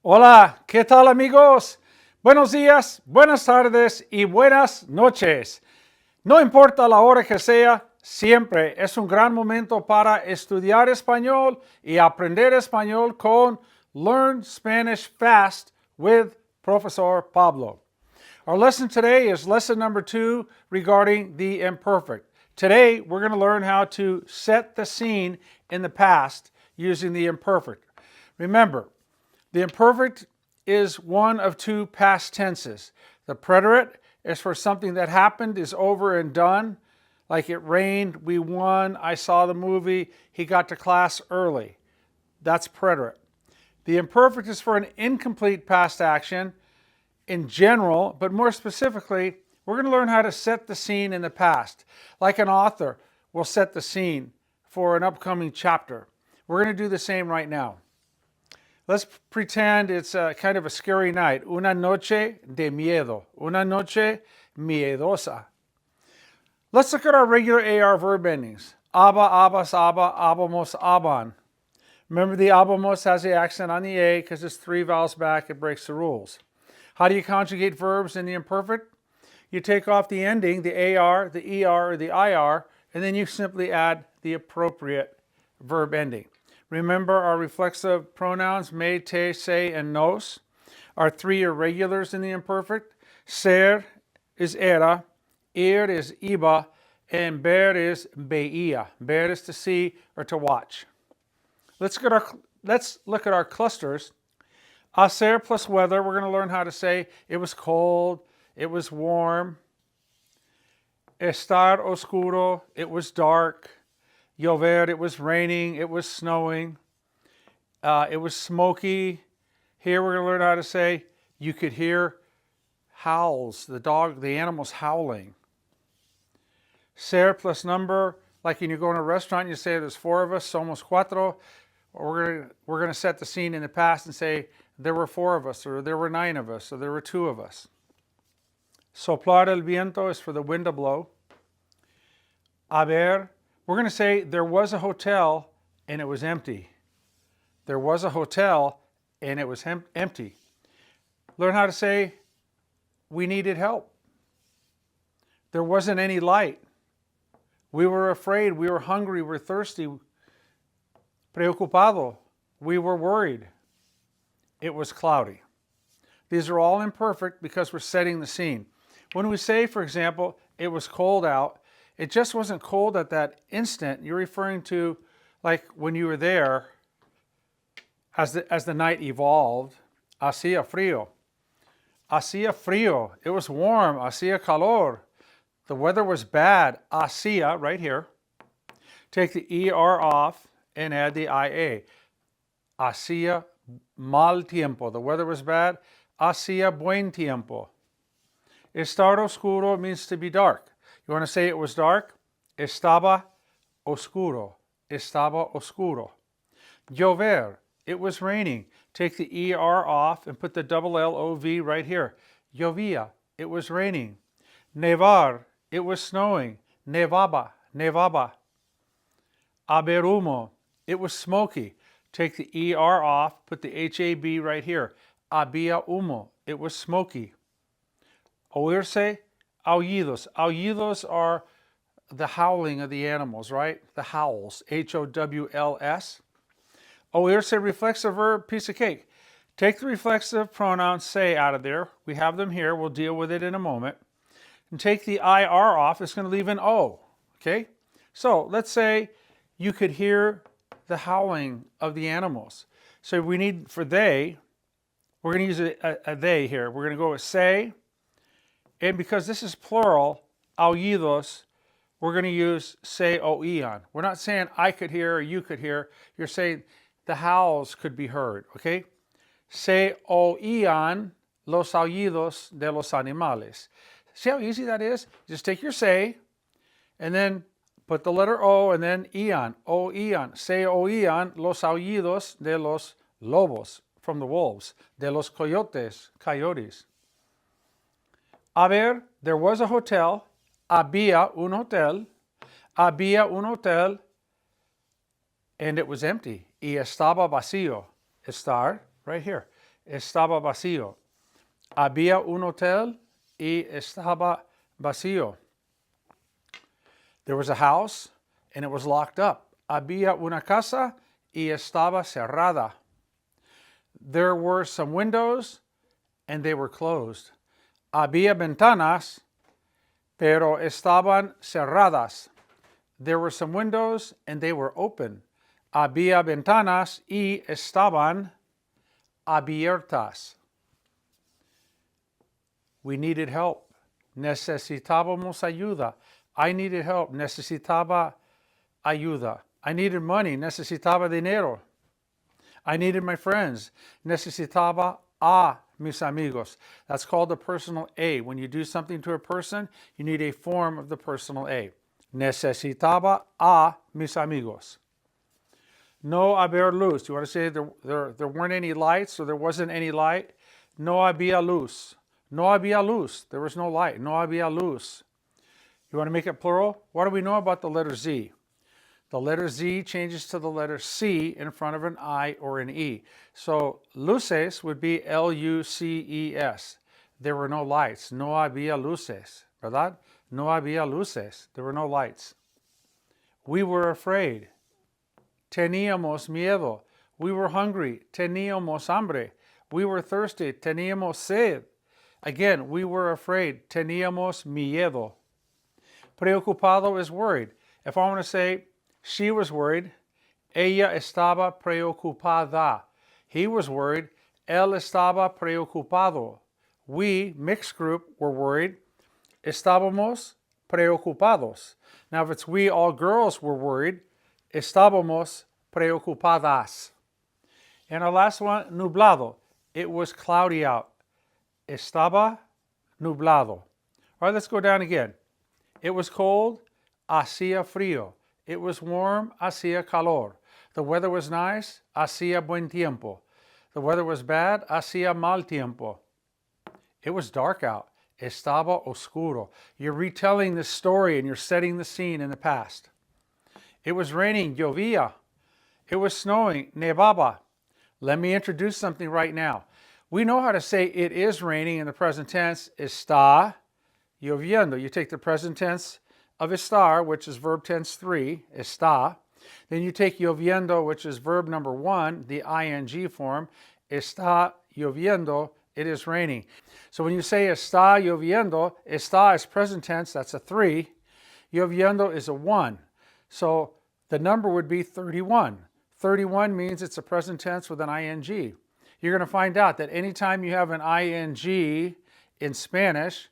Hola, ¿qué tal amigos? Buenos días, buenas tardes y buenas noches. No importa la hora que sea, siempre es un gran momento para estudiar español y aprender español con Learn Spanish Fast with Profesor Pablo. Our lesson today is lesson number 2 regarding the imperfect. Today, we're going to learn how to set the scene in the past using the imperfect. Remember, the imperfect is one of two past tenses. The preterite is for something that happened, is over and done, like it rained, we won, I saw the movie, he got to class early. That's preterite. The imperfect is for an incomplete past action in general, but more specifically, we're going to learn how to set the scene in the past. Like an author will set the scene for an upcoming chapter. We're going to do the same right now. Let's pretend it's kind of a scary night. Una noche de miedo. Una noche miedosa. Let's look at our regular AR verb endings. Aba, abas, aba, abamos, aban. Remember the abamos has the accent on the A because it's 3 vowels back. It breaks the rules. How do you conjugate verbs in the imperfect? You take off the ending, the AR, the ER, or the IR, and then you simply add the appropriate verb ending. Remember our reflexive pronouns, me, te, se, and nos. Our 3 irregulars in the imperfect. Ser is era, ir is iba, and ver is veía. Ver is to see or to watch. Let's look at our clusters. Hacer plus weather, we're going to learn how to say it was cold, it was warm. Estar oscuro, it was dark. Llover, it was raining, it was snowing. It was smoky. Here we're going to learn how to say you could hear howls, the animals howling. Ser plus number, like when you go in a restaurant and you say there's 4 of us, somos cuatro. Or we're going to set the scene in the past and say there were 4 of us, or there were 9 of us, or there were 2 of us. Soplar el viento is for the wind to blow. Haber, we're going to say there was a hotel and it was empty. There was a hotel and it was empty. Learn how to say we needed help. There wasn't any light. We were afraid. We were hungry. We were thirsty. Preocupado. We were worried. It was cloudy. These are all imperfect because we're setting the scene. When we say, for example, it was cold out, it just wasn't cold at that instant. You're referring to like when you were there as the night evolved. Hacía frío. Hacía frío. It was warm. Hacía calor. The weather was bad. Hacía, right here. Take the ER off and add the IA. Hacía mal tiempo. The weather was bad. Hacía buen tiempo. Estar oscuro means to be dark. You want to say it was dark? Estaba oscuro. Estaba oscuro. Llover. It was raining. Take the ER off and put the double LOV right here. Llovía. It was raining. Nevar. It was snowing. Nevaba. Nevaba. Haber humo. It was smoky. Take the ER off, put the HAB right here. Había humo. It was smoky. Oírse, aullidos. Aullidos are the howling of the animals, right? The howls. HOWLS. Oírse, reflexive verb, piece of cake. Take the reflexive pronoun se out of there. We have them here. We'll deal with it in a moment. And take the IR off. It's going to leave an O. Okay? So let's say you could hear the howling of the animals. So we need, for they, we're going to use a they here. We're going to go with se. And because this is plural, aullidos, we're going to use se oían. We're not saying I could hear or you could hear. You're saying the howls could be heard, okay? Se oían los aullidos de los animales. See how easy that is? Just take your se, and then put the letter O, and then ian, oían. Se oían los aullidos de los lobos, from the wolves, de los coyotes, coyotes. Haber, there was a hotel. Había un hotel. Había un hotel. And it was empty. Y estaba vacío. Estar, right here. estaba vacío. Había un hotel y estaba vacío. There was a house and it was locked up. Había una casa y estaba cerrada. There were some windows and they were closed. Había ventanas, pero estaban cerradas. There were some windows and they were open. Había ventanas y estaban abiertas. We needed help. Necesitábamos ayuda. I needed help. Necesitaba ayuda. I needed money. Necesitaba dinero. I needed my friends. Necesitaba a mis amigos. That's called the personal A. When you do something to a person, you need a form of the personal A. Necesitaba a mis amigos. No haber luz. You want to say there weren't any lights or there wasn't any light? No había luz. No había luz. There was no light. No había luz. You want to make it plural? What do we know about the letter Z? The letter Z changes to the letter C in front of an I or an E. So luces would be L-U-C-E-S. There were no lights. No había luces. ¿Verdad? No había luces. There were no lights. We were afraid. Teníamos miedo. We were hungry. Teníamos hambre. We were thirsty. Teníamos sed. Again, we were afraid. Teníamos miedo. Preocupado is worried. If I want to say she was worried, ella estaba preocupada. He was worried, él estaba preocupado. We, mixed group, were worried, estábamos preocupados. Now, if it's we, all girls were worried, estábamos preocupadas. And our last one, nublado. It was cloudy out. Estaba nublado. All right, let's go down again. It was cold, hacía frío. It was warm, hacía calor. The weather was nice, hacía buen tiempo. The weather was bad, hacía mal tiempo. It was dark out, estaba oscuro. You're retelling this story and you're setting the scene in the past. It was raining, llovía. It was snowing, nevaba. Let me introduce something right now. We know how to say it is raining in the present tense, está lloviendo. You take the present tense of estar, which is verb tense 3, está. Then you take lloviendo, which is verb number 1, the ing form, está lloviendo, it is raining. So when you say está lloviendo, está is present tense, that's a 3. Lloviendo is a 1. So the number would be 31. 31 means it's a present tense with an ing. You're going to find out that anytime you have an ing in Spanish,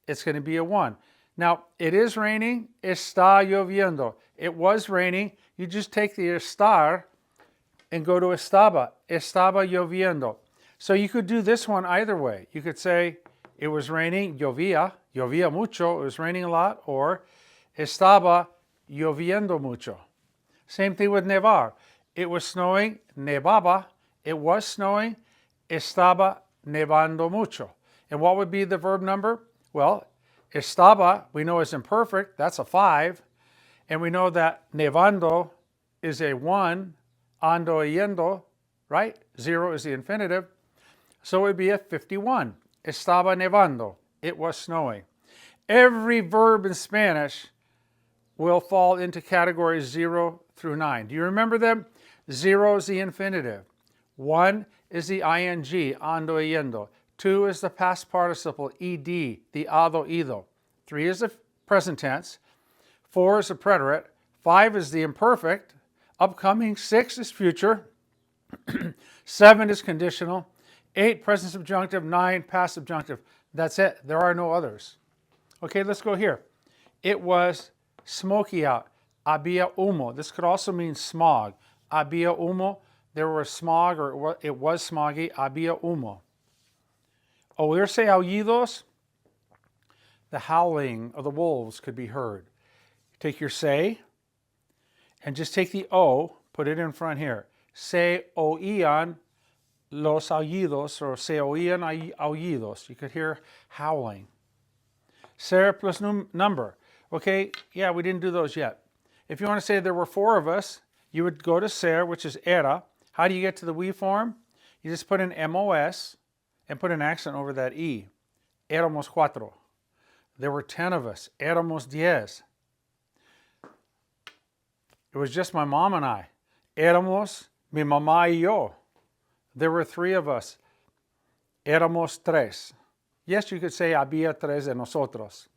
it's going to be a 1. Now, it is raining, está lloviendo. It was raining. You just take the estar and go to estaba lloviendo. So you could do this one either way. You could say it was raining, llovía mucho, it was raining a lot, or estaba lloviendo mucho. Same thing with nevar. It was snowing, nevaba. It was snowing, estaba nevando mucho. And what would be the verb number? Well, estaba, we know is imperfect, that's a 5. And we know that nevando is a 1, ando yendo, right? 0 is the infinitive. So it would be a 51. Estaba nevando, it was snowing. Every verb in Spanish will fall into categories 0 through 9. Do you remember them? 0 is the infinitive. 1 is the ing, ando yendo. 2 is the past participle, ed, the ado, ido. 3 is the present tense. 4 is the preterite. 5 is the imperfect. Upcoming. 6 is future. 7 is conditional. 8, present subjunctive. 9, past subjunctive. That's it. There are no others. Okay, let's go here. It was smoky out. Había humo. This could also mean smog. Había humo. There was smog, or it was smoggy. Había humo. Oírse aullidos. The howling of the wolves could be heard. Take your se and just take the O, put it in front here. Se oían los aullidos, or se oían aullidos. You could hear howling. Ser plus number. Okay, yeah, we didn't do those yet. If you want to say there were 4 of us, you would go to ser, which is era. How do you get to the we form? You just put an MOS and put an accent over that E. Éramos cuatro. There were 10 of us. Éramos 10. It was just my mom and I. Éramos mi mamá y yo. There were 3 of us. Éramos 3. Yes, you could say había 3 de nosotros.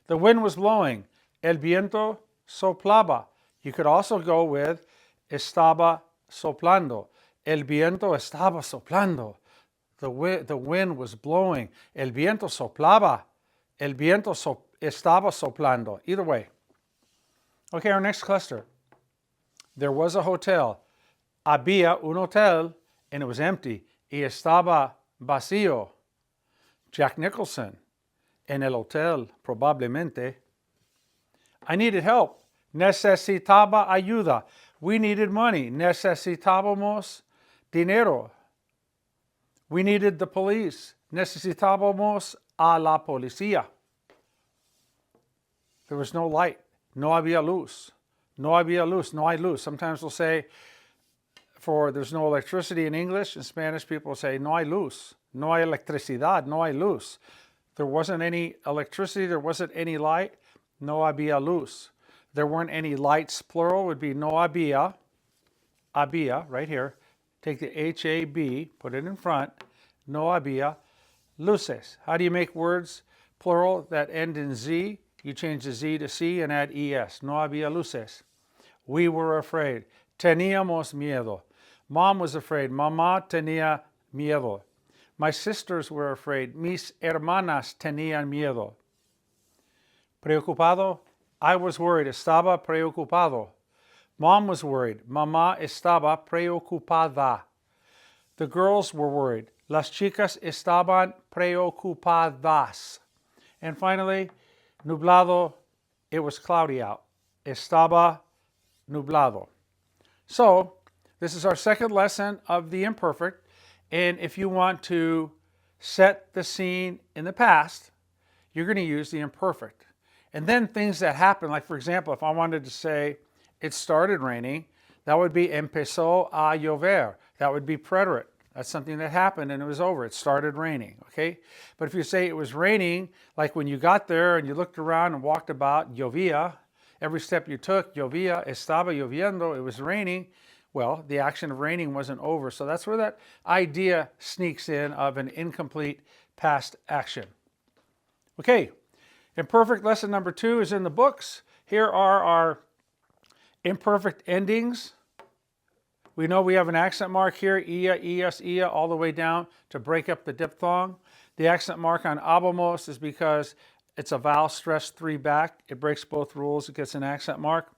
The wind was blowing. El viento soplaba. You could also go with estaba soplando. El viento estaba soplando. The wind was blowing. El viento soplaba. El viento estaba soplando. Either way. Okay, our next cluster. There was a hotel. Había un hotel, and it was empty. Y estaba vacío. Jack Nicholson. En el hotel, probablemente. I needed help. Necesitaba ayuda. We needed money. Necesitábamos dinero. We needed the police. Necesitábamos a la policía. There was no light. No había luz. No había luz. No hay luz. Sometimes we'll say, there's no electricity in English. In Spanish, people will say, no hay luz. No hay electricidad. No hay luz. There wasn't any electricity. There wasn't any light. No había luz. There weren't any lights. Plural would be no había. Había, right here. Take the H-A-B, put it in front. No había luces. How do you make words plural that end in Z? You change the Z to C and add ES. No había luces. We were afraid. Teníamos miedo. Mom was afraid. Mamá tenía miedo. My sisters were afraid. Mis hermanas tenían miedo. Preocupado. I was worried. Estaba preocupado. Mom was worried. Mamá estaba preocupada. The girls were worried. Las chicas estaban preocupadas. And finally, nublado. It was cloudy out. Estaba nublado. So, this is our second lesson of the imperfect. And if you want to set the scene in the past, you're going to use the imperfect. And then things that happen, like for example, if I wanted to say it started raining, that would be empezó a llover. That would be preterite. That's something that happened and it was over. It started raining, okay? But if you say it was raining, like when you got there and you looked around and walked about, llovía, every step you took, llovía, estaba lloviendo, it was raining. Well, the action of raining wasn't over. So that's where that idea sneaks in of an incomplete past action. Okay, imperfect lesson number 2 is in the books. Here are our imperfect endings. We know we have an accent mark here, ia, ias, ia, all the way down to break up the diphthong. The accent mark on habamos is because it's a vowel stressed 3 back. It breaks both rules. It gets an accent mark.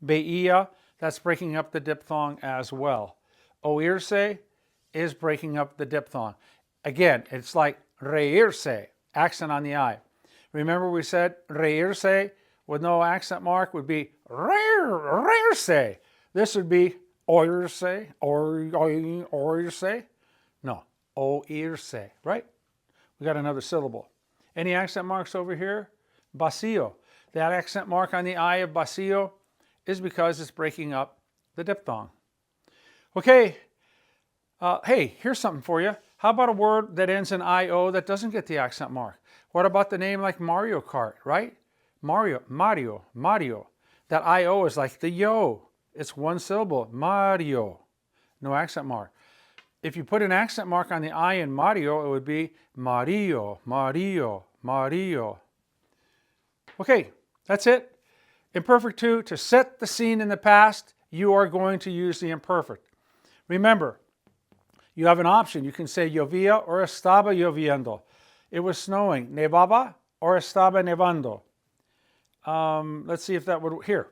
Veía, that's breaking up the diphthong as well. Oírse is breaking up the diphthong. Again, it's like reírse, accent on the I. Remember we said reírse with no accent mark would be reírse. This would be oírse, oírse. No, oírse, right? We got another syllable. Any accent marks over here? Vacío. That accent mark on the I of vacío is because it's breaking up the diphthong. Okay, hey, here's something for you. How about a word that ends in I-O that doesn't get the accent mark? What about the name like Mario Kart, right? Mario. That I-O is like the yo. It's one syllable, Mario. No accent mark. If you put an accent mark on the I in Mario, it would be Mario. Okay, that's it. Imperfect 2, to set the scene in the past, you are going to use the imperfect. Remember, you have an option. You can say llovía or estaba lloviendo. It was snowing. Nevaba or estaba nevando. Let's see if that would, here.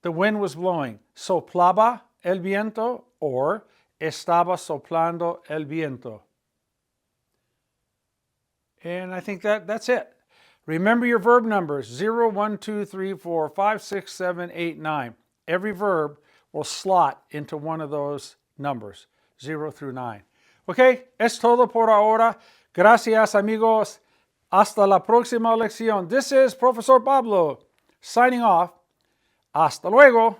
The wind was blowing. Soplaba el viento or estaba soplando el viento. And I think that's it. Remember your verb numbers, 0, 1, 2, 3, 4, 5, 6, 7, 8, 9. Every verb will slot into one of those numbers, 0 through 9. Okay, es todo por ahora. Gracias, amigos. Hasta la próxima lección. This is Profesor Pablo signing off. Hasta luego.